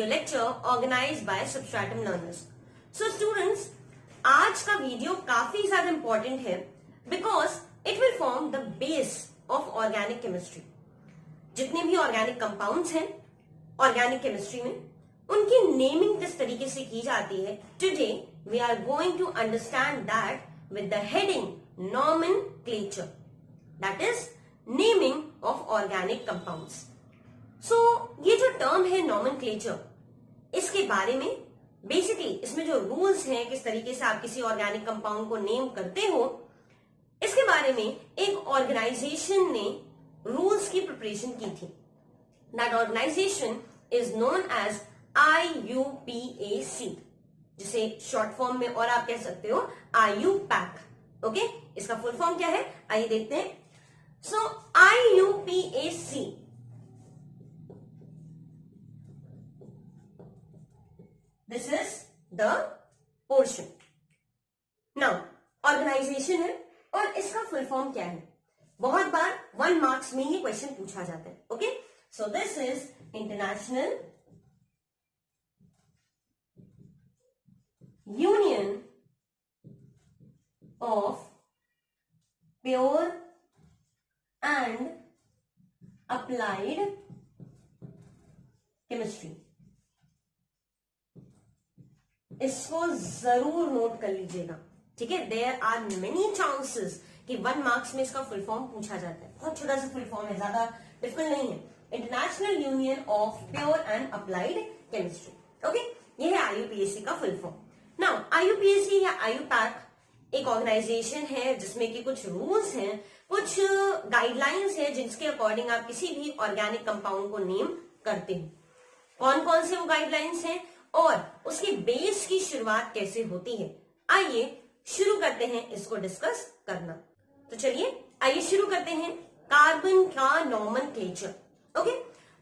video lecture organized by Substratum learners. So students, आज का video काफी ज्यादा इंपॉर्टेंट है because it will form the base of organic chemistry. जितने भी ऑर्गेनिक कंपाउंड्स हैं ऑर्गेनिक केमिस्ट्री में, उनकी नेमिंग किस तरीके से की जाती है. Today we are going to understand that with the heading nomenclature, that is naming of organic compounds. So ये जो टर्म है नॉमेनक्लेचर, इसके बारे में बेसिकली इसमें जो रूल्स हैं, किस तरीके से आप किसी ऑर्गेनिक कंपाउंड को नेम करते हो, इसके बारे में एक ऑर्गेनाइजेशन ने रूल्स की प्रिपरेशन की थी. That organization is known as IUPAC, जिसे शॉर्ट फॉर्म में और आप कह सकते हो IUPAC. ओके, इसका फुल फॉर्म क्या है, आइए देखते हैं. So IUPAC this is the portion. now organization है और इसका फुल फॉर्म क्या है. बहुत बार 1 मार्क्स में ये क्वेश्चन पूछा जाता है. Okay, so this is international union of pure and applied chemistry. इसको जरूर नोट कर लीजिएगा, ठीक है. देयर आर मेनी चांसेस कि 1 मार्क्स में इसका फुल फॉर्म पूछा जाता है. बहुत छोटा सा फुल फॉर्म है, ज्यादा डिफिकल्ट नहीं है. International union of pure and applied chemistry. Okay, ये है IUPAC का फुल फॉर्म. नाउ IUPAC या IUPAC एक ऑर्गेनाइजेशन है जिसमें कि कुछ रूल्स हैं, कुछ गाइडलाइंस है जिसके अकॉर्डिंग आप किसी भी ऑर्गेनिक कंपाउंड को नेम करते हो. कौन कौन से वो गाइडलाइंस हैं और उसकी बेस की शुरुआत कैसे होती है, आइए शुरू करते हैं इसको डिस्कस करना. तो चलिए आइए शुरू करते हैं कार्बन का नॉमेनक्लेचर. ओके,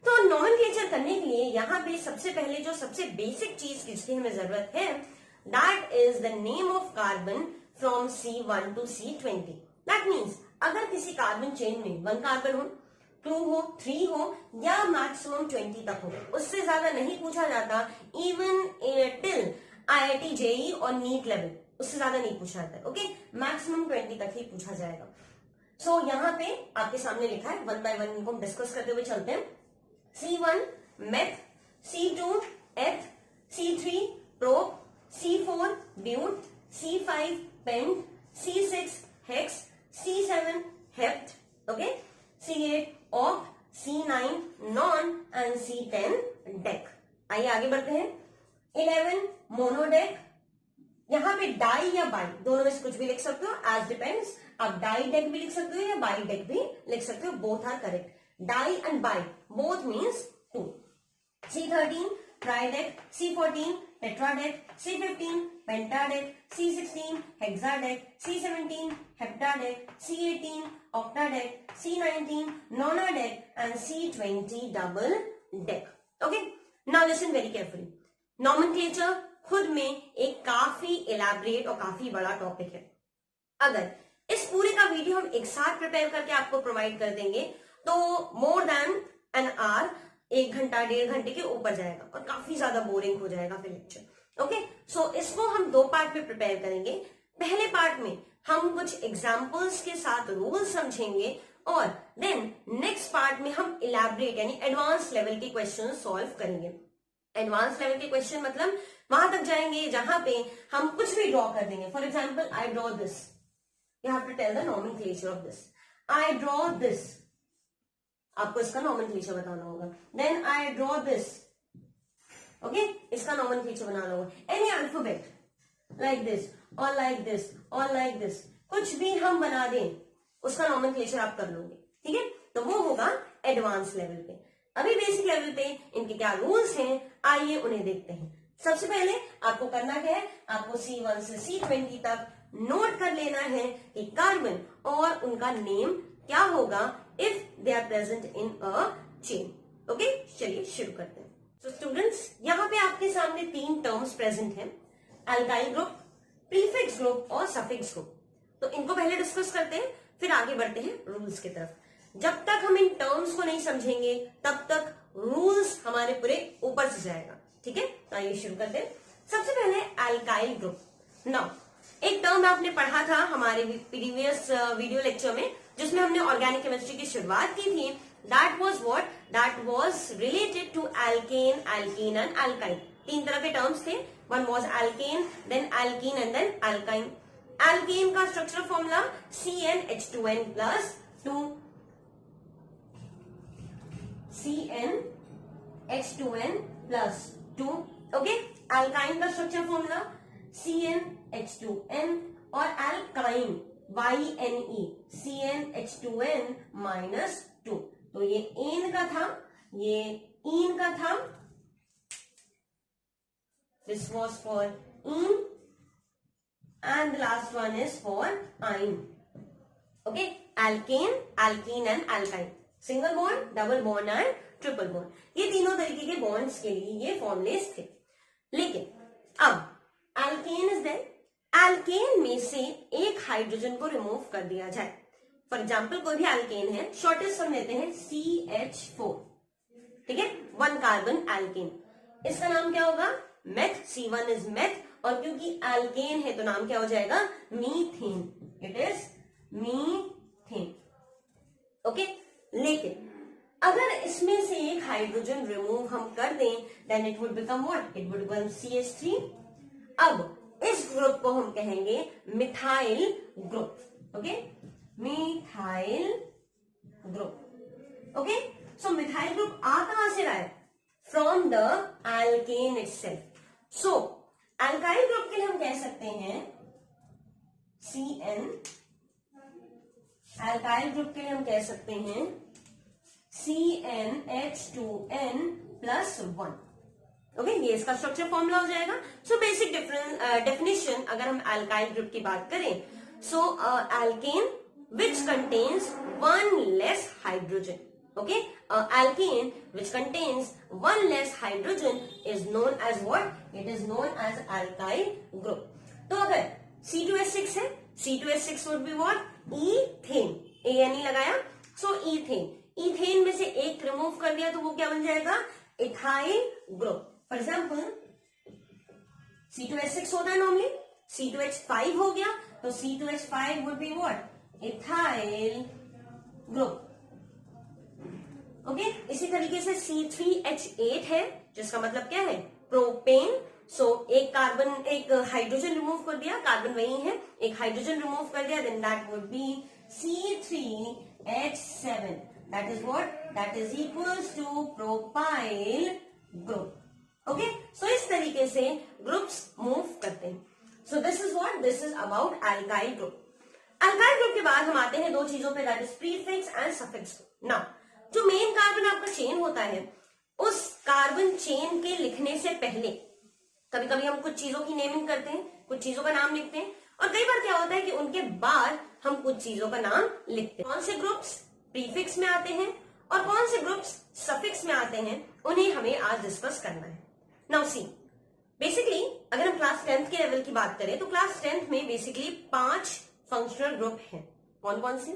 तो नॉमेनक्लेचर करने के लिए यहाँ पे सबसे पहले जो सबसे बेसिक चीज जिसकी हमें जरूरत है, that is the name of carbon from C1 to C20. That means अगर किसी कार्बन चेन में 1 कार्बन हो, 2 हो, 3 हो या मैक्सिमम 20 तक हो, उससे ज्यादा नहीं पूछा जाता. इवन टिल IIT JEE और नीट लेवल उससे ज्यादा नहीं पूछा जाता. ओके, मैक्सिमम 20 तक ही पूछा जाएगा. सो यहाँ पे आपके सामने लिखा है, 1 बाय 1 इनको हम डिस्कस करते हुए चलते हैं. C1 meth, C2 eth, C3 prop, C4 but, C5 pent, C6 hex, C7 hept, okay, C8 oct, C9 non and C10 dec. आइए आगे बढ़ते हैं. 11 मोनोडेक. यहां पे डाई या बाई दोनों में से कुछ भी लिख सकते हो, एज डिपेंड्स. आप डाई डेक भी लिख सकते हो या बाई डेक भी लिख सकते हो, both are correct. Di and bi both means 2. C13 tridec, C14 tetradec, C15 pentadec, C16 hexadec, C17 heptadec, C18 octadeck, C19 nonadeck and C20 double deck. Okay, now listen very carefully. Nomenclature खुद में एक काफी elaborate और काफी बड़ा topic है. अगर इस पूरे का वीडियो हम एक साथ प्रिपेयर करके आपको प्रोवाइड कर देंगे तो मोर देन एन आवर, 1 घंटा 1.5 घंटे के ऊपर जाएगा और काफी ज्यादा बोरिंग हो जाएगा फिर लेक्चर. ओके, सो इसको हम 2 पार्ट में प्रिपेयर करेंगे. पहले पार्ट में हम कुछ एग्जाम्पल्स के साथ रूल समझेंगे और देन नेक्स्ट पार्ट में हम इलैबोरेट यानी एडवांस लेवल के क्वेश्चन सॉल्व करेंगे. एडवांस लेवल के क्वेश्चन मतलब वहां तक जाएंगे जहां पे हम कुछ भी ड्रॉ कर देंगे. For example, I draw this, you have to tell the nomenclature of this. I draw this, आपको इसका नॉमेनक्लेचर बताना होगा. Then I draw this, okay, इसका नॉमेनक्लेचर बनाना होगा. एनी अल्फाबेट लाइक दिस और लाइक दिस और लाइक दिस, कुछ भी हम बना दें उसका नॉमेनक्लेचर आप कर लोगे. ठीक है, तो वो होगा एडवांस लेवल पे. अभी बेसिक लेवल पे इनके क्या रूल्स हैं, आइए उन्हें देखते हैं. सबसे पहले आपको करना क्या है, आपको C1 से C20 तक नोट कर लेना है कि कार्बन और उनका नेम क्या होगा if they are present in a chain. Okay, चलिए शुरू करते हैं. तो स्टूडेंट्स, यहाँ पे आपके सामने 3 टर्म्स प्रेजेंट हैं, अल्काइल ग्रुप, प्रीफिक्स ग्रुप और सफिक्स ग्रुप. तो इनको पहले डिस्कस करते हैं, फिर आगे बढ़ते हैं रूल्स की तरफ. जब तक हम इन टर्म्स को नहीं समझेंगे तब तक रूल्स हमारे पूरे ऊपर से जाएगा. ठीक है, तो आइए शुरू करते हैं। सबसे पहले अल्काइल ग्रुप। नाउ एक टर्म आपने पढ़ा था हमारे प्रीवियस वीडियो लेक्चर में, जिसमें हमने ऑर्गेनिक केमिस्ट्री की शुरुआत की थी। That was what, that was related to alkane, alkene and alkyne. तीन तरह के टर्म्स थे, one was alkane, then alkene and then alkyne. Alkane का structural formula CnH2n plus 2, CnH2n plus 2। Okay, alkyne का स्ट्रक्चर फॉर्मूला CnH2n और alkyne YNE CnH2n minus 2। तो ये N का था, ये इन का था, this was for in and the last one is for ine. Okay, alkane, alkene and alkyne, single bond, double bond and triple bond, ये तीनों तरीके के बॉन्ड्स के लिए ये फॉर्मुलेस थे। लेकिन अब alkane इज देयर, alkane में से एक हाइड्रोजन को रिमूव कर दिया जाए। फॉर एग्जाम्पल कोई भी alkane है, शॉर्टेस्ट हम लेते हैं CH4, ठीक है, 1 कार्बन alkane, इसका नाम क्या होगा, मेथ। C1 इज मेथ, और क्योंकि एल्केन है तो नाम क्या हो जाएगा, methane, it is methane. Okay, लेकिन अगर इसमें से एक हाइड्रोजन रिमूव हम कर दें, then it would become what, it would become CH3। अब इस ग्रुप को हम कहेंगे methyl group. Okay, methyl group. Okay, so methyl group आ कहां से रहा है, from the alkane itself. So alkyl group के लिए हम कह सकते हैं Cn, अल्काइल ग्रुप के लिए हम कह सकते हैं CnH2n प्लस 1। ओके, ये इसका स्ट्रक्चर फॉर्मूला हो जाएगा। सो बेसिक डेफिनेशन अगर हम अल्काइल ग्रुप की बात करें, so alkane which contains 1 less hydrogen. Okay, alkane which contains 1 less hydrogen is known as what? It is known as alkyl group. तो अगर C2H6 है, C2H6 would be what? Ethane, ANE लगाया, so ethane, ethane में से एक remove कर दिया तो वो क्या बन जाएगा, ethyl group। For example C2H6 होता है नॉर्मली, C2H5 हो गया, तो C2H5 would be what? ethyl group। Okay, इसी तरीके से C3H8 है, जिसका मतलब क्या है, प्रोपेन। सो एक कार्बन, एक हाइड्रोजन रिमूव कर दिया, कार्बन वही है, एक हाइड्रोजन रिमूव कर दिया, then that would be C3H7, that is what, that is equals to propyl group. Okay, so इस तरीके से ग्रुप्स मूव करते हैं। So this is what, this is about alkyl group. Alkyl group के बाद हम आते हैं दो चीजों पे, दैट इज प्रीफिक्स एंड सफिक्स। नाउ जो मेन कार्बन आपका चेन होता है, उस कार्बन चेन के लिखने से पहले कभी कभी हम कुछ चीजों की नेमिंग करते हैं, कुछ चीजों का नाम लिखते हैं, और कई बार क्या होता है कि उनके बाद हम कुछ चीजों का नाम लिखते हैं। कौन से ग्रुप्स प्रीफिक्स में आते हैं और कौन से ग्रुप्स सफिक्स में आते हैं, उन्हें हमें आज डिस्कस करना है। नाउ सी, बेसिकली अगर हम क्लास 10th के लेवल की बात करें तो क्लास 10th में बेसिकली 5 फंक्शनल ग्रुप हैं। कौन कौन से?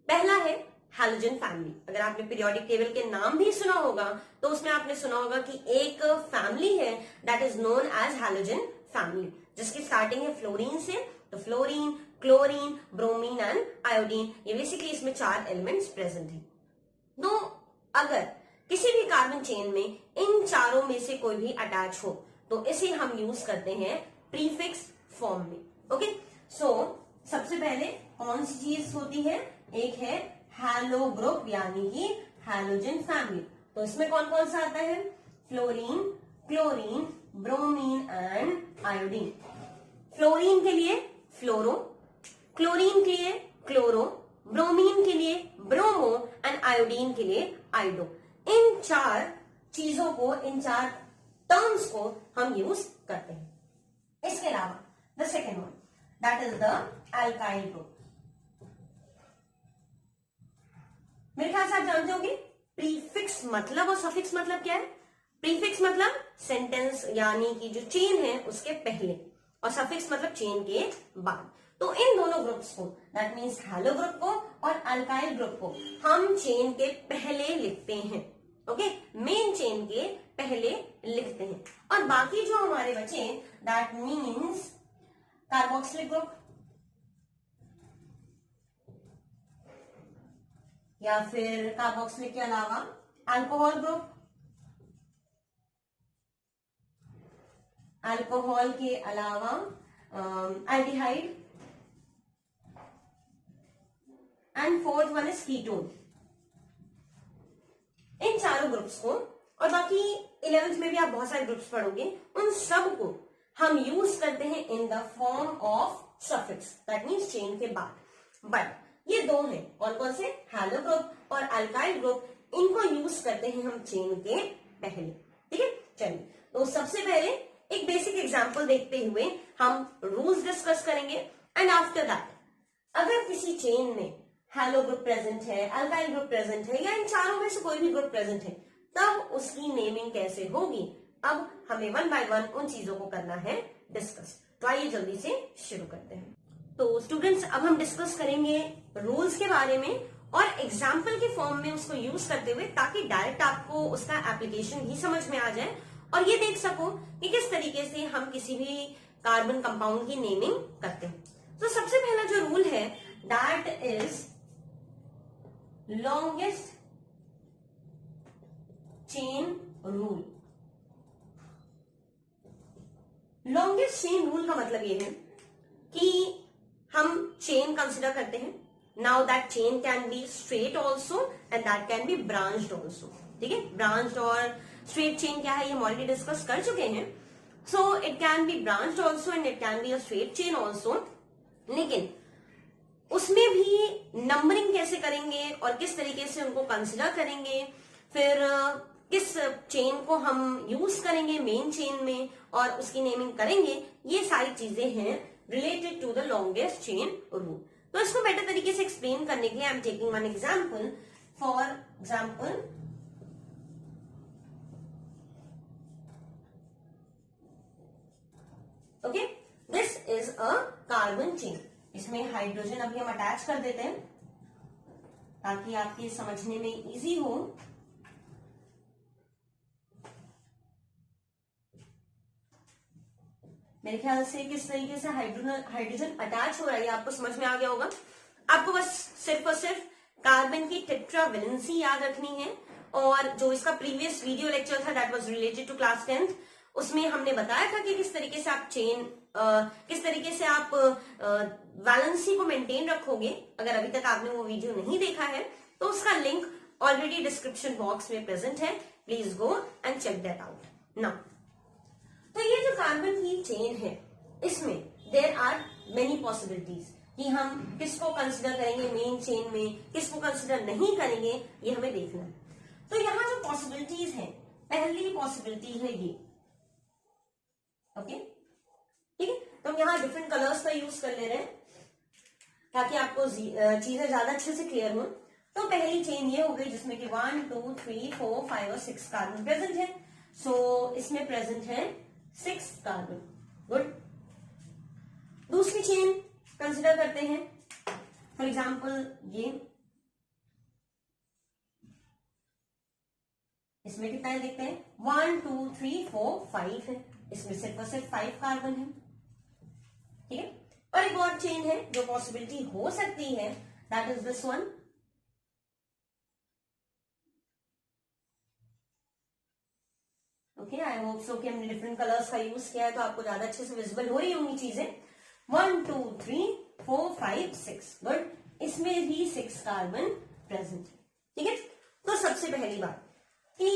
पहला है हैलोजन फैमिली। अगर आपने पीरियोडिक टेबल के नाम भी सुना होगा तो उसमें आपने सुना होगा कि एक फैमिली है that is known as halogen family, जिसकी स्टार्टिंग है फ्लोरीन से। तो fluorine, chlorine, bromine and iodine, ये बेसिकली इसमें 4 एलिमेंट्स प्रेजेंट हैं। तो अगर किसी भी कार्बन चेन में इन चारों में से कोई भी अटैच हो तो इसे हम यूज करते हैं प्रीफिक्स फॉर्म में। ओके, सो सबसे पहले कौन सी चीज होती है, एक है हैलो ग्रुप यानी कि हैलोजन फैमिली। तो इसमें कौन कौन सा आता है, fluorine, chlorine, bromine and iodine. Fluorine के लिए फ्लोरो, क्लोरीन के लिए क्लोरो, ब्रोमीन के लिए ब्रोमो एंड आयोडीन के लिए आयोडो। इन 4 चीजों को, इन 4 टर्म्स को हम यूज करते हैं। इसके अलावा the second one that is the alkyl group. मेरे ख्याल से आप जानते होंगे प्रीफिक्स मतलब और सफिक्स मतलब क्या है। प्रीफिक्स मतलब सेंटेंस यानी कि जो चेन है उसके पहले, और सफिक्स मतलब चेन के बाद। तो इन दोनों ग्रुप्स को, दैट मीन्स हैलो ग्रुप को और अल्काइल ग्रुप को, हम चेन के पहले लिखते हैं। ओके, मेन चेन के पहले लिखते हैं। और बाकी जो हमारे बचे, दैट मीन्स कार्बोक्सिलिक ग्रुप या फिर कार्बोक्सिलिक के अलावा अल्कोहल ग्रुप, अल्कोहल के अलावा aldehyde, and fourth one is ketone. इन चारों ग्रुप्स को, और बाकी 11th में भी आप बहुत सारे ग्रुप्स पढ़ोगे, उन सब को हम यूज करते हैं इन the form of suffix, that means chain के बाद। बट ये दो हैं, कौन कौन से, हैलो ग्रुप और अल्काइल ग्रुप, इनको यूज करते हैं हम चेन के पहले। ठीक है, चलिए तो सबसे पहले एक बेसिक एग्जांपल देखते हुए हम रूल्स डिस्कस करेंगे, एंड आफ्टर दैट अगर किसी चेन में हैलो ग्रुप प्रेजेंट है, अल्काइल ग्रुप प्रेजेंट है, या इन चारों में से कोई भी ग्रुप प्रेजेंट है, तब उसकी नेमिंग कैसे होगी, अब हमें वन बाय वन उन चीजों को करना है डिस्कस। तो आइए जल्दी से शुरू करते हैं। तो स्टूडेंट्स, अब हम डिस्कस करेंगे रूल्स के बारे में और एग्जाम्पल के फॉर्म में उसको यूज करते हुए, ताकि डायरेक्ट आपको उसका एप्लीकेशन ही समझ में आ जाए और ये देख सको कि किस तरीके से हम किसी भी कार्बन कंपाउंड की नेमिंग करते हैं। तो सबसे पहला जो रूल है, that is longest chain rule. Longest chain rule का मतलब ये है कि हम चेन कंसिडर करते हैं। Now that chain can be straight also and that can be branched also. ठीक है, ब्रांच्ड और स्ट्रेट चेन क्या है ये हम ऑलरेडी डिस्कस कर चुके हैं। So it can be branched also and it can be a straight chain also, लेकिन उसमें भी नंबरिंग कैसे करेंगे और किस तरीके से उनको कंसिडर करेंगे, फिर किस चेन को हम यूज करेंगे मेन चेन में और उसकी नेमिंग करेंगे, ये सारी चीजें हैं related to the longest chain rule. तो इसको बेटर तरीके से एक्सप्लेन करने के लिए I am taking one example. For example, okay, this is a carbon chain. इसमें हाइड्रोजन अभी हम अटैच कर देते हैं ताकि आपके समझने में इजी हो। मेरे ख्याल से किस तरीके से हाइड्रोजन अटैच हो रहा है आपको समझ में आ गया होगा। आपको बस सिर्फ और सिर्फ कार्बन की टेट्रावैलेंसी याद रखनी है। और जो इसका प्रीवियस वीडियो लेक्चर था that was related to class 10th, उसमें हमने बताया था कि किस तरीके से आप चेन किस तरीके से आप वैलेंसी को मेंटेन रखोगे। अगर अभी तक आपने वो वीडियो नहीं देखा है तो उसका लिंक ऑलरेडी डिस्क्रिप्शन बॉक्स में प्रेजेंट है, please go and check that out now. तो ये जो कार्बन की चेन है, इसमें देयर आर मेनी पॉसिबिलिटीज कि हम किसको कंसिडर करेंगे मेन चेन में, किसको कंसिडर नहीं करेंगे, ये हमें देखना है। तो यहां जो पॉसिबिलिटीज है, पहली पॉसिबिलिटी है ये, ओके, ठीक है। तो हम यहाँ डिफरेंट कलर्स का यूज कर ले रहे हैं ताकि आपको चीजें ज्यादा अच्छे से क्लियर हो। तो पहली चेन ये हो गई जिसमें कि 1 2 3 4 5 और 6 कार्बन प्रेजेंट है। सो इसमें प्रेजेंट है 6 कार्बन। गुड। दूसरी चेन कंसिडर करते हैं, फॉर एग्जाम्पल ये, इसमें कितना है देखते हैं, 1 2 3 4 5 है। इसमें सिर्फ और सिर्फ 5 कार्बन है। ठीक है। और एक और चेन है जो पॉसिबिलिटी हो सकती है, that is this one. Okay, I hope so कि हमने डिफरेंट कलर्स का यूज किया है तो आपको ज्यादा अच्छे से विजिबल हो रही होंगी चीजें। 1 2 3 4 5 6। गुड। इसमें भी 6 कार्बन प्रेजेंट है। ठीक है। तो सबसे पहली बात कि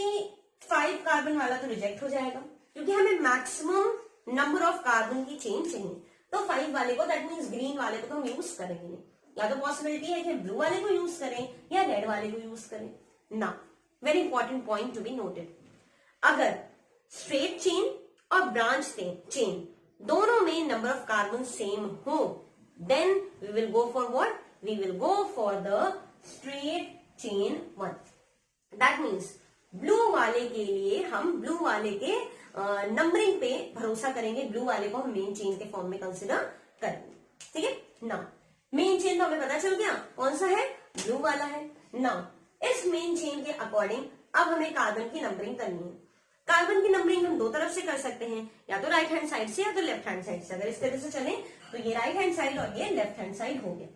5 कार्बन वाला तो रिजेक्ट हो जाएगा क्योंकि हमें मैक्सिमम नंबर ऑफ कार्बन की चेन चाहिए। तो 5 वाले को, दैट मीन्स ग्रीन वाले को तो हम यूज करेंगे नहीं। या तो पॉसिबिलिटी है कि ब्लू वाले को यूज करें या रेड वाले को यूज करें ना। Very important point to be noted, अगर स्ट्रेट चेन और ब्रांच चेन दोनों में नंबर ऑफ कार्बन सेम हो, then we will go for what, we will go for the straight chain one. That means blue वाले के लिए हम blue वाले के नंबरिंग पे भरोसा करेंगे, ब्लू वाले को हम मेन चेन के फॉर्म में कंसिडर करेंगे। ठीक है ना। मेन चेन तो हमें पता चल गया कौन सा है, ब्लू वाला है ना। इस मेन चेन के अकॉर्डिंग अब हमें कार्बन की नंबरिंग करनी है। कार्बन की नंबरिंग हम दो तरफ से कर सकते हैं, या तो राइट हैंड साइड से या तो लेफ्ट हैंड साइड से। अगर इस तरह से चले तो ये राइट हैंड साइड और ये लेफ्ट हैंड साइड हो गया,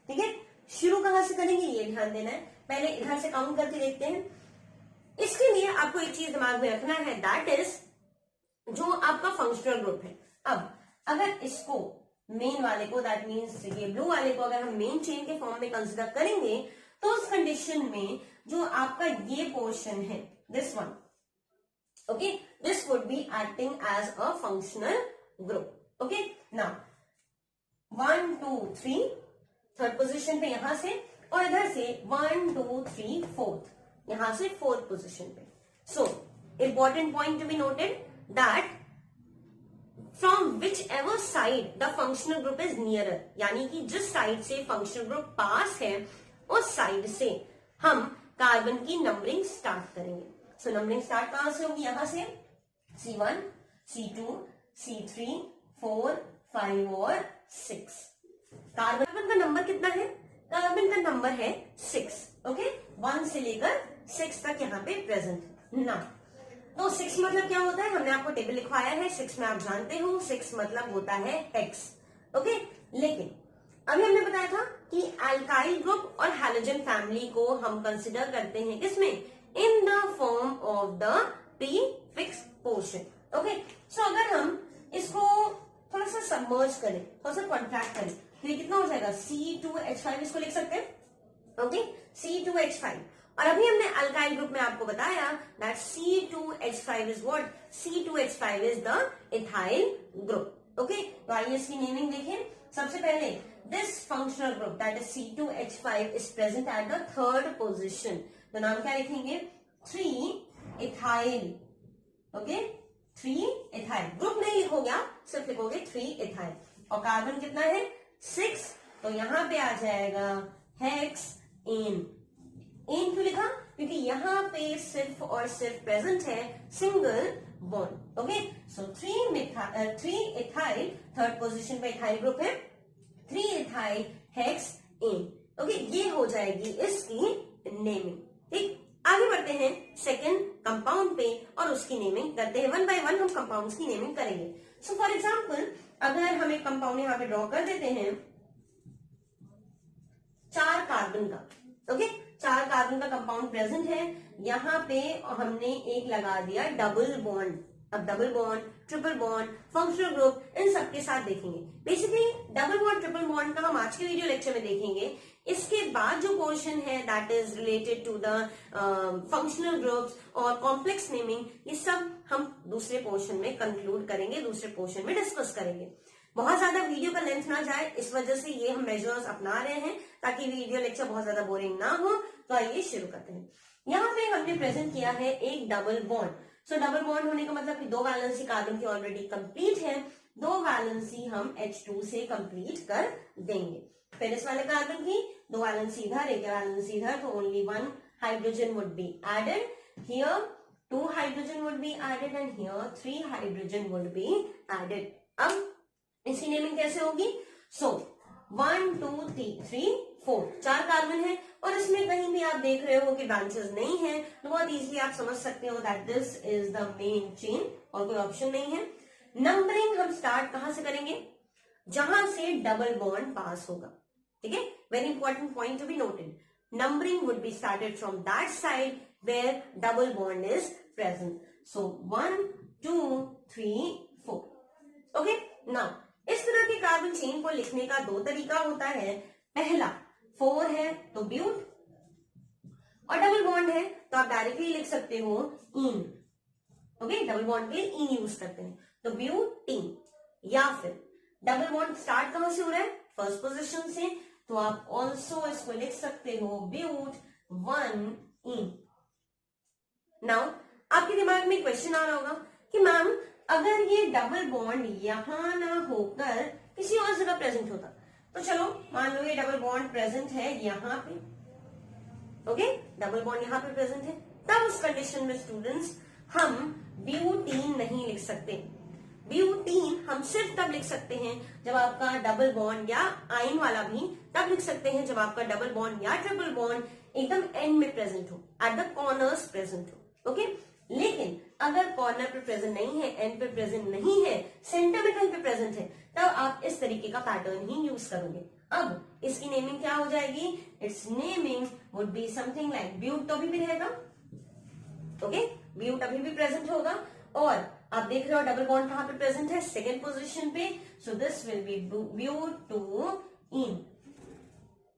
ठीक है। शुरू कहां से करेंगे ये ध्यान देना है, पहले इधर से काउंट करके देखते हैं। इसके लिए आपको एक चीज दिमाग में रखना है, दैट इज जो आपका फंक्शनल ग्रुप है। अब अगर इसको मेन वाले को, दैट मीन्स ये ब्लू वाले को अगर हम मेन चेन के फॉर्म में कंसिडर करेंगे तो उस कंडीशन में जो आपका ये पोर्शन है, this one, okay, this would be acting as a functional group. Okay, now 1 2 3 third position पे यहां से, और इधर से 1 2 3 फोर्थ, यहां से फोर्थ पोजीशन पे। So important point to be noted that from which ever side the functional group is nearer, यानी कि जिस साइड से फंक्शनल ग्रुप पास है उस साइड से हम कार्बन की नंबरिंग स्टार्ट करेंगे। सो नंबरिंग स्टार्ट कहां से होगी, यहां से C1 C2 C3 4 5 और 6। कार्बन का नंबर कितना है, कार्बन का नंबर है 6, ओके, 1 से लेकर 6 तक यहाँ पे प्रेजेंट ना। तो 6 मतलब क्या होता है, हमने आपको टेबल लिखवाया है, 6 में आप जानते हो 6 मतलब होता है हेक्स, ओके। लेकिन अभी हमने बताया था कि अल्काइल ग्रुप और हैलोजन फैमिली को हम कंसिडर करते हैं किसमें, in the form of the prefix portion, okay. So अगर हम इसको थोड़ा सा सबमर्ज करें, थोड़ा सा कॉन्ट्रैक्ट करें, तो ये कितना हो जाएगा, C2H5 इसको लिख सकते हैं, ओके, C2H5। और अभी हमने अल्काइल ग्रुप में आपको बताया that C2H5 is what, C2H5 is the ethyl group, okay. तो आइए इसकी नेमिंग देखें। सबसे पहले this functional group that is C2H5 is present at the third position, तो नाम क्या लिखेंगे, 3 इथाइल, ओके, 3 इथाइल। ग्रुप नहीं लिखोगे आप, सिर्फ लिखोगे 3 इथाइल। और कार्बन कितना है, 6, तो यहां पे आ जाएगा हेक्स एन। एन क्यों लिखा, क्योंकि यहां पे सिर्फ और सिर्फ प्रेजेंट है सिंगल बॉन्ड, ओके। सो 3 इथाइल, थर्ड पोजीशन पे इथाइल ग्रुप है, 3 इथाइल हेक्स एन, ओके। ये हो जाएगी इसकी नेमिंग, ठीक। आगे बढ़ते हैं सेकेंड कंपाउंड पे और उसकी नेमिंग करते हैं, 1 बाय 1 हम कंपाउंड्स की नेमिंग करेंगे। सो फॉर एग्जाम्पल अगर हम एक कंपाउंड यहां पे ड्रॉ कर देते हैं 4 कार्बन का, ओके, 4 कार्बन का कंपाउंड प्रेजेंट है यहाँ पे, और हमने एक लगा दिया डबल बॉन्ड। अब double bond, triple bond, functional group, इन सबके साथ देखेंगे। Basically double bond triple bond का हम आज के वीडियो लेक्चर में देखेंगे। इसके बाद जो पोर्शन है that is related to the functional groups और कॉम्प्लेक्स नेमिंग, ये सब हम दूसरे पोर्शन में कंक्लूड करेंगे, दूसरे पोर्शन में डिस्कस करेंगे। बहुत ज्यादा वीडियो का लेंथ ना जाए, इस वजह से ये हम मेजर्स अपना रहे हैं ताकि वीडियो लेक्चर बहुत ज्यादा बोरिंग ना हो। तो आइए शुरू करते हैं। यहाँ पे हमने प्रेजेंट किया है एक डबल बॉन्ड। सो डबल बॉन्ड होने का मतलब कि 2 वैलेंसी कार्बन की ऑलरेडी कंप्लीट है, 2 वैलेंसी हम H2 से कंप्लीट कर देंगे। फिर इस वाले कार्बन की 2 वैलेंसी इधर, 1 वैलेंसी इधर, तो only 1 hydrogen would be added here, 2 hydrogen would be added and here 3 hydrogen would be added. अब इसकी नेमिंग कैसे होगी, सो 1 2 3 4 4 कार्बन है, और इसमें कहीं भी आप देख रहे हो कि ब्रांचेस नहीं है, तो बहुत इजीली आप समझ सकते हो that this is the main chain, और कोई ऑप्शन नहीं है। नंबरिंग हम स्टार्ट कहां से करेंगे, जहां से डबल बॉन्ड पास होगा, ठीक है। Very important point to be noted, numbering would be started from that side where double bond is present. So 1 2 3 4, okay. Now इस तरह के कार्बन चेन को लिखने का 2 तरीका होता है। पहला 4 है तो ब्यूट, और डबल बॉन्ड है तो आप डायरेक्टली लिख सकते हो इन, ओके। डबल बॉन्ड के लिए इन यूज करते हैं, तो ब्यूटीन। या फिर डबल बॉन्ड स्टार्ट कहां से हो रहा है, फर्स्ट पोजीशन से, तो आप ऑल्सो इसको लिख सकते हो ब्यूट 1 इन। नाउ आपके दिमाग में क्वेश्चन आ रहा होगा कि मैम अगर ये डबल बॉन्ड यहां ना होकर किसी और जगह प्रेजेंट होता, तो चलो मान लो ये डबल बॉन्ड प्रेजेंट है यहां पे, ओके, डबल बॉन्ड यहां पे प्रेजेंट है, तब उस कंडीशन में स्टूडेंट्स हम ब्यूटीन नहीं लिख सकते। ब्यूटीन हम सिर्फ तब लिख सकते हैं जब आपका डबल बॉन्ड, या आइन वाला भी तब लिख सकते हैं जब आपका डबल बॉन्ड या ट्रिपल बॉन्ड एकदम एंड में प्रेजेंट हो, एट द कॉर्नर्स प्रेजेंट हो, ओके। लेकिन अगर कॉर्नर पे प्रेजेंट नहीं है, एंड पे प्रेजेंट नहीं है, सेंटर में कहीं पे प्रेजेंट है, तब आप इस तरीके का पैटर्न ही यूज करोगे। अब इसकी नेमिंग क्या हो जाएगी? Its naming would be something like but, तो अभी भी रहेगा, ओके, ब्यूट अभी भी प्रेजेंट होगा। और आप देख रहे हो डबल बॉन्ड कहां पे प्रेजेंट है? सेकेंड पोजीशन पे, so this will be bute two ene,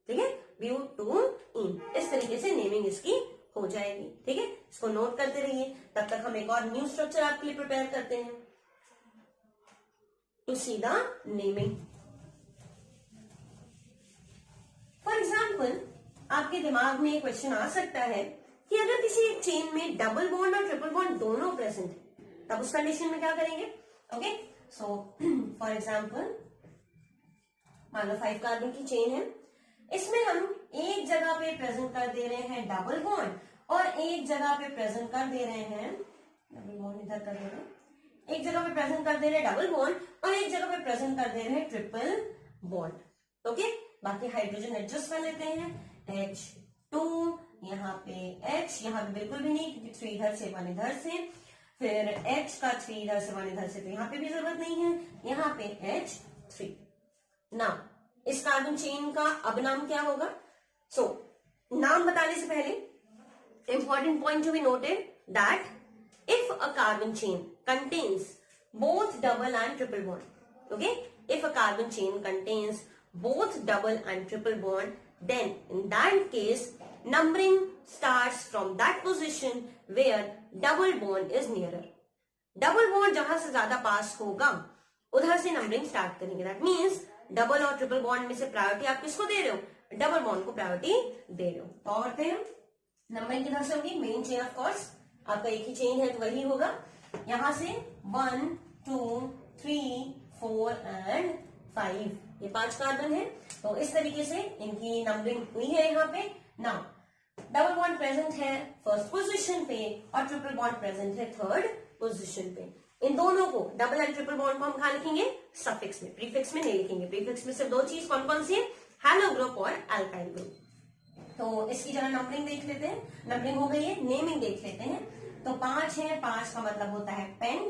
ठीक है, ब्यूट टू इन। इस तरीके से नेमिंग इसकी हो जाएगी, ठीक है। इसको नोट करते रहिए, तब तक हम एक और न्यू स्ट्रक्चर आपके लिए प्रिपेयर करते हैं to see the naming. For example, आपके दिमाग में एक क्वेश्चन आ सकता है कि अगर किसी एक चेन में डबल बॉन्ड और ट्रिपल बॉन्ड दोनों प्रेजेंट है, तब उस कंडीशन में क्या करेंगे? ओके, सो फॉर एग्जाम्पल, मान लो 5 कार्बन की चेन है, इसमें हम एक जगह पे प्रेजेंट कर दे रहे हैं डबल बॉन्ड और एक जगह पे प्रेजेंट कर दे रहे हैं, डबल बॉन्ड इधर कर दे रहे हैं, एक जगह पे प्रेजेंट कर दे रहे हैं डबल बॉन्ड और एक जगह पे प्रेजेंट कर दे रहे हैं ट्रिपल बॉन्ड। ओके, बाकी हाइड्रोजन एडजस्ट कर लेते हैं, H2, यहाँ पे H, यहाँ पे बिल्कुल भी नहीं क्योंकि 3 इधर से 1 इधर से, फिर H का 3 इधर से 1 इधर से, तो यहाँ पे भी जरूरत नहीं है, यहाँ पे H3। नाउ इस कार्बन चेन का अब नाम क्या होगा? सो नाम बताने से पहले important point to be noted that if a carbon chain contains both double and triple bond, okay, if a carbon chain contains both double and triple bond, then in that case numbering starts from that position where double bond is nearer. double bond जहां से ज्यादा पास होगा उधर से numbering start करेंगे। That means double और triple bond में से प्रायोरिटी आप किसको दे रहे हो? डबल बॉन्ड को प्रायोरिटी दे रहे हो। तो करते हैं, नंबरिंग किधर से होगी? मेन चेन ऑफ कोर्स, आपका एक ही चेन है तो वही होगा, यहां से 1 2 3 4 एंड 5, ये 5 कार्बन है, तो इस तरीके से इनकी नंबरिंग हुई है यहाँ पे। नाउ डबल बॉन्ड प्रेजेंट है फर्स्ट पोजीशन पे और ट्रिपल बॉन्ड प्रेजेंट है थर्ड पोजीशन पे। इन दोनों को, डबल एंड ट्रिपल बॉन्ड को हम कहा लिखेंगे? सफिक्स में, प्रीफिक्स में नहीं लिखेंगे। प्रीफिक्स में सिर्फ 2 चीज कौन कौन सी है? हैलो ग्रुप और अल्काइल ग्रुप। तो इसकी जरा नंबरिंग देख लेते हैं, नंबरिंग हो गई है, नेमिंग देख लेते हैं। तो 5 है, 5 का मतलब होता है पेंट,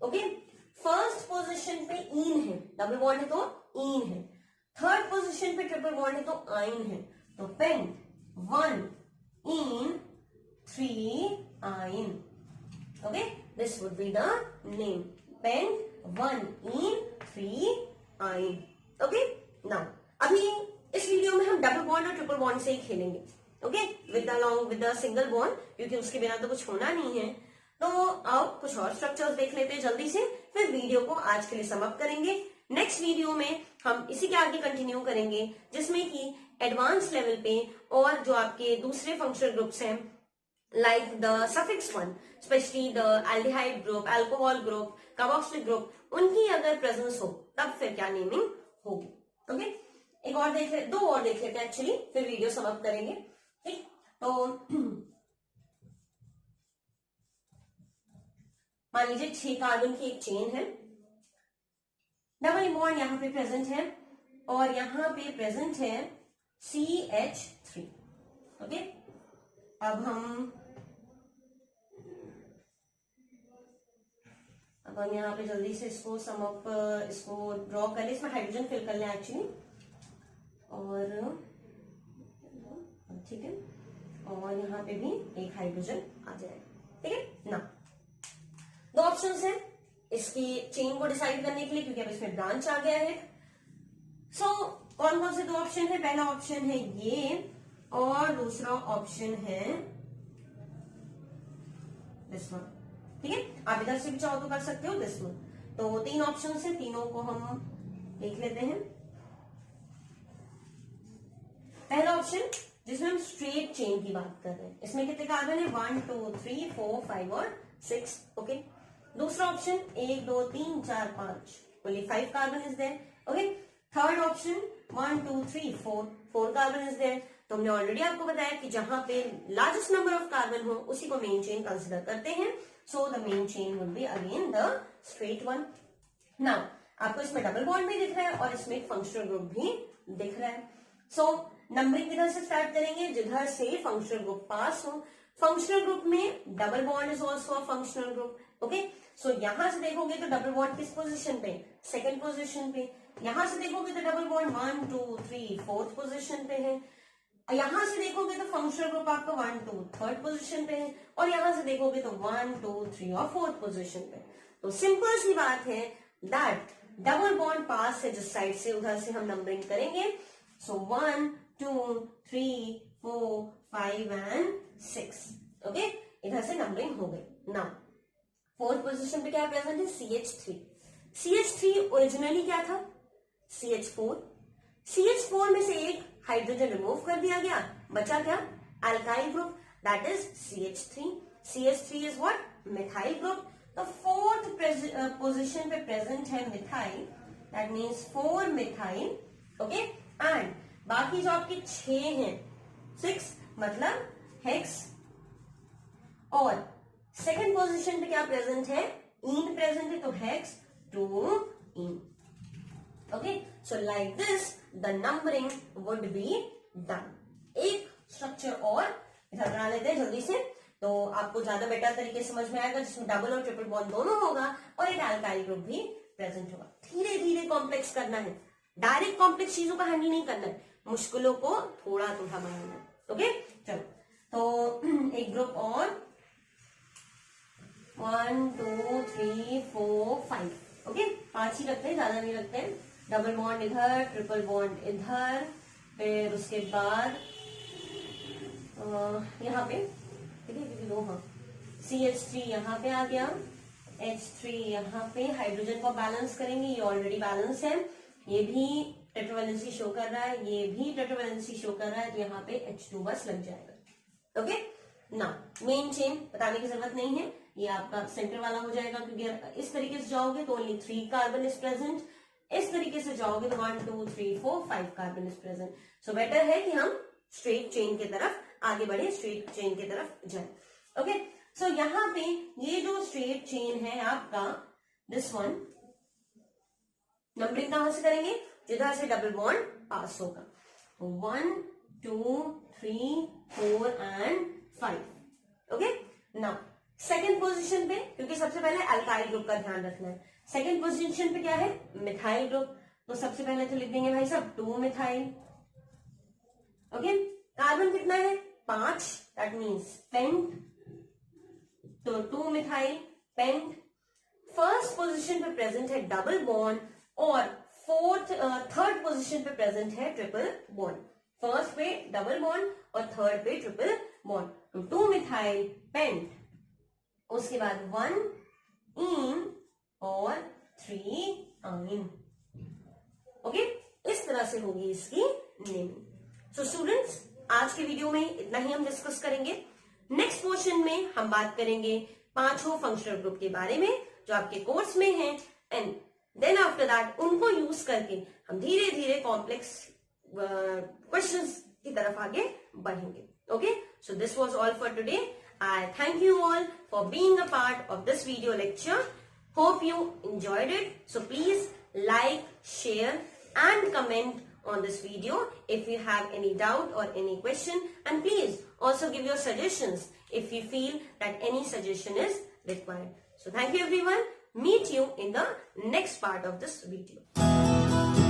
ओके। फर्स्ट पोजीशन पे इन है, डबल बॉन्ड है तो इन है, थर्ड पोजीशन पे ट्रिपल बॉन्ड है तो आइन है, तो paint 1 ene 3 yne, okay, this would be the name, pent 1 ene 3 yne, okay. Now अभी इस वीडियो में हम डबल बॉन्ड और ट्रिपल बॉन्ड से ही खेलेंगे, okay, with along with the single bond, क्योंकि उसके बिना तो कुछ होना नहीं है। तो आओ कुछ और स्ट्रक्चर्स देख लेते हैं जल्दी से, फिर वीडियो को आज के लिए समाप्त करेंगे। नेक्स्ट वीडियो में हम इसी के आगे कंटिन्यू करेंगे, जिसमें कि एडवांस लेवल पे और जो आपके दूसरे फंक्शनल ग्रुप्स हैं, like the suffix one, specially the aldehyde group, alcohol group, carboxylic group, उनकी अगर प्रेजेंस हो तब फिर क्या नेमिंग होगी, ओके। एक और देख लेते, 2 और देख लेते हैं एक्चुअली, फिर वीडियो समाप्त करेंगे, ठीक। तो मान लीजिए 6 कार्बन की एक चेन है, डबल बॉन्ड यहां पे प्रेजेंट है और यहां पे प्रेजेंट है CH3, ओके। अब हम यहाँ पे जल्दी से इसको सम अप, इसको ड्रॉ कर ले, इसमें हाइड्रोजन फिल कर लें एक्चुअली, और ठीक है, और यहाँ पे भी एक हाइड्रोजन आ जाएगा, ठीक है ना। 2 ऑप्शंस हैं इसकी चेन को डिसाइड करने के लिए, क्योंकि अब इसमें ब्रांच आ गया है। सो कौन कौन से 2 ऑप्शन है? पहला ऑप्शन है ये और दूसरा ऑप्शन है दिस वन, ठीक है। आप इधर से भी चाहो तो कर सकते हो, दिस वन। तो 3 ऑप्शन है, तीनों को हम देख लेते हैं। पहला ऑप्शन जिसमें हम स्ट्रेट चेन की बात कर रहे हैं, इसमें कितने कार्बन है? 1 2 3 4 5 और 6, ओके। दूसरा option 1 2 3 4 5, only 5 carbon is there, okay. Third option 1 2 3 4 carbon is there. तो हमने ऑलरेडी आपको बताया कि जहां पे लार्जेस्ट नंबर ऑफ कार्बन हो उसी को मेन चेन कंसिडर करते हैं। So the main chain would be again the straight one. Now आपको इसमें डबल बॉन्ड भी दिख रहा है और इसमें एक फंक्शनल ग्रुप भी दिख रहा है। सो नंबरिंग किधर से स्टार्ट करेंगे? जिधर से फंक्शनल ग्रुप पास हो। फंक्शनल ग्रुप में double bond is also a functional group. Okay, so यहां से देखोगे तो डबल बॉन्ड किस पोजीशन पे, सेकंड पोजीशन पे. यहां से देखोगे तो डबल बॉन्ड 1 2 3 फोर्थ पोजीशन पे है. यहां से देखोगे तो फंक्शनल ग्रुप आपका 1 2 थर्ड पोजीशन पे है, और यहां से देखोगे तो 1 2 3 और फोर्थ पोजीशन पे. तो सिंपल सी बात है दैट डबल बॉन्ड पास है जिस साइड से, उधर से हम नंबरिंग करेंगे. सो 1 2 3 4 5 एंड 6. ओके, इधर से नंबरिंग हो गई. नाउ फोर्थ पोजीशन पे क्या प्रेजेंट है, CH3. CH3 ओरिजिनली क्या था, CH4. CH4 में से एक हाइड्रोजन रिमूव कर दिया गया, बचा क्या, alkyl group, that is CH3. CH3 is what, methyl group. तो फोर्थ पोजीशन पे प्रेजेंट है methyl, that means 4 methyl. Okay, and बाकी जो आपके 6 हैं, 6 मतलब हेक्स. और सेकंड पोजीशन पे क्या प्रेजेंट है, इन प्रेजेंट है, तो hex 2 in. Okay, so like this the numbering would be done. एक स्ट्रक्चर और इधर बना लेते हैं जल्दी से, तो आपको ज्यादा बेटर तरीके से समझ में आएगा, जिसमें डबल और ट्रिपल बॉन्ड दोनों होगा और एक अल्काइल ग्रुप भी प्रेजेंट होगा. धीरे धीरे कॉम्प्लेक्स करना है, डायरेक्ट कॉम्प्लेक्स चीजों का हैंडल नहीं करना है, मुश्किलों को थोड़ा थोड़ा बनाना है. ओके, चलो तो एक ग्रुप और 1 2 3 4 5. ओके, 5 ही रखते हैं, ज्यादा नहीं रखते हैं. डबल बॉन्ड इधर, ट्रिपल बॉन्ड इधर, फिर उसके बाद यहाँ पे, ठीक है, क्योंकि दो, हाँ, CH3 यहाँ पे आ गया, H3 यहाँ पे. हाइड्रोजन को बैलेंस करेंगे, ये ऑलरेडी बैलेंस है, ये भी टेट्रावैलेंसी शो कर रहा है, ये भी टेट्रावैलेंसी शो कर रहा है, तो यहाँ पे H2 बस लग जाएगा. ओके, ना मेन चेन बताने की जरूरत नहीं है, ये आपका सेंटर वाला हो जाएगा, क्योंकि इस तरीके से जाओगे तो ओनली 3 कार्बन इज प्रेजेंट, इस तरीके से जाओगे तो 1 2 3 4 5 carbon is present. So better है कि हम स्ट्रेट चेन की तरफ आगे बढ़े, स्ट्रेट चेन की तरफ जाए. ओके, सो यहाँ पे ये जो स्ट्रेट चेन है आपका, दिस वन, नंबरिंग कहां से करेंगे, जिधर से डबल बॉन्ड पास होगा. 1 2 3 4 and 5. Okay, now second position पे, क्योंकि सबसे पहले अल्काइल ग्रुप का ध्यान रखना है, सेकेंड पोजीशन पे क्या है, मिथाइल ग्रुप. तो सबसे पहले तो लिख देंगे भाई साहब 2 मिथाइल. ओके, कार्बन कितना है, 5, दैट मीन्स पेंट, तो 2 मिथाइल पेंट. फर्स्ट पोजीशन पे प्रेजेंट है डबल बॉन्ड, और थर्ड पोजीशन पे प्रेजेंट है ट्रिपल बॉन्ड. फर्स्ट पे डबल बॉन्ड और थर्ड पे ट्रिपल बॉन्ड, तो 2 मिथाइल पेंट, उसके बाद 1 इन और 3 आइन. ओके, इस तरह से होगी इसकी नेमिंग. सो स्टूडेंट्स, आज के वीडियो में इतना ही हम डिस्कस करेंगे. नेक्स्ट पोर्शन में हम बात करेंगे 5 फंक्शनल ग्रुप के बारे में जो आपके कोर्स में है, एंड देन आफ्टर दैट उनको यूज करके हम धीरे धीरे कॉम्प्लेक्स क्वेश्चंस की तरफ आगे बढ़ेंगे. Okay, so this was all for today. I thank you all for being a part of this video lecture. Hope you enjoyed it. So please like, share and comment on this video if you have any doubt or any question, and please also give your suggestions if you feel that any suggestion is required. So thank you everyone. Meet you in the next part of this video.